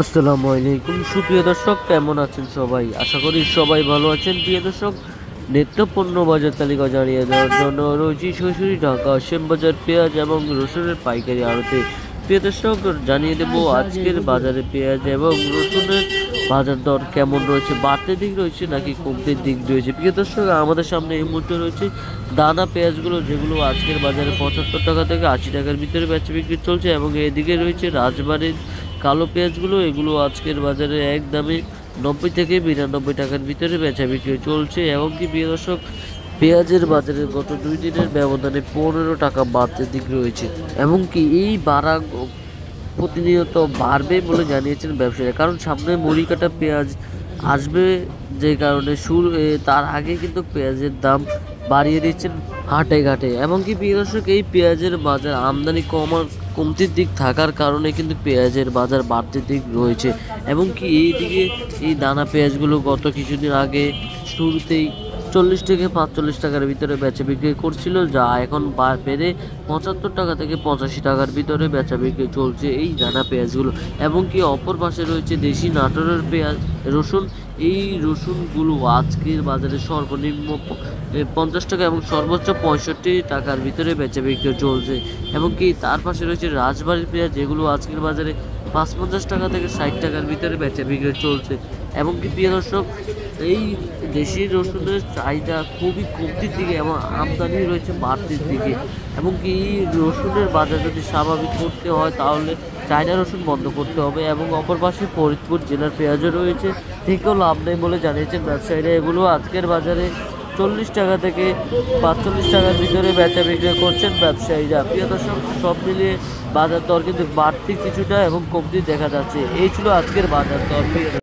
আসসালামু আলাইকুম সুপ্রিয় দর্শক, কেমন আছেন সবাই? আশা করি সবাই ভালো আছেন। প্রিয় দর্শক, নিত্য পণ্য বাজার তালিকা জানিয়ে দেওয়ার জন্য রয়েছে সরাসরি ঢাকা শ্যামবাজার পেঁয়াজ এবং রসুনের পাইকারি আড়তে। প্রিয় দর্শক, জানিয়ে দেব আজকের বাজারে পেঁয়াজ এবং রসুনের বাজার দর কেমন রয়েছে, বাড়তির দিক রয়েছে নাকি কমতির দিক রয়েছে। প্রিয় দর্শক, আমাদের সামনে এই মুহূর্তে রয়েছে দানা পেঁয়াজগুলো, যেগুলো আজকের বাজারে 75 টাকা থেকে 80 টাকার ভিতরে বেচা বিক্রি চলছে, এবং এদিকে রয়েছে রাজবাড়ির কালো পেঁয়াজগুলো, এগুলো আজকের বাজারে একদমই 90 থেকে 92 টাকার ভিতরে বেচা বিক্রি চলছে। এবং কি প্রিয় দর্শক, পেঁয়াজের বাজারে গত 2 দিনের ব্যবধানে 15 টাকা বাড়তির দিক রয়েছে, এবং কি এই বাড়া প্রতিনিয়ত বাড়বে বলে জানিয়েছেন ব্যবসায়ীরা, কারণ সামনে মুড়ি কাটা পেঁয়াজ আসবে, যে কারণে তার আগে কিন্তু পেঁয়াজের দাম বাড়িয়ে দিচ্ছেন হাটে ঘাটে। এমনকি প্রিয় দর্শক, এই পেঁয়াজের বাজার আমদানি কমতির দিক থাকার কারণে কিন্তু পেঁয়াজের বাজার বাড়তির দিক রয়েছে। এবং কি এইদিকে এই দানা পেঁয়াজগুলো গত কিছুদিন আগে শুরুতেই 40 থেকে 45 টাকার ভিতরে বেচা বিক্রি করছিল, যা এখন বেড়ে 75 টাকা থেকে 85 টাকার ভিতরে বেচা বিক্রি চলছে এই দানা পেঁয়াজগুলো। এবং কি অপর পাশে রয়েছে দেশি নাটোরের পেঁয়াজ রসুন। এই রসুনগুলো আজকের বাজারে সর্বনিম্ন 50 টাকা এবং সর্বোচ্চ 65 টাকার ভিতরে বেচা বিক্রি চলছে। এবং কি তার পাশে রয়েছে রাজবাড়ির পেঁয়াজ, যেগুলো আজকের বাজারে 55 টাকা থেকে 60 টাকার ভিতরে বেচা বিক্রি চলছে। এবং কি প্রিয় দর্শক, এই দেশি রসুনের চাহিদা খুবই কমতির দিকে এবং আমদানি রয়েছে বাড়তির দিকে। এবং কি এই রসুনের বাজার যদি স্বাভাবিক করতে হয়, তাহলে চায়না রসুন বন্ধ করতে হবে। এবং অপর পাশে ফরিদপুর জেলার পেঁয়াজও রয়েছে, থেকেও লাভ নেই বলে জানিয়েছেন ব্যবসায়ীরা। এগুলো আজকের বাজারে 40 টাকা থেকে 45 টাকার ভিতরে বেচা বিক্রি করছেন ব্যবসায়ীরা। প্রিয় দর্শক, সব মিলিয়ে বাজার দর কিন্তু বাড়তি কিছুটা এবং কমতি দেখা যাচ্ছে। এই ছিল আজকের বাজার দর।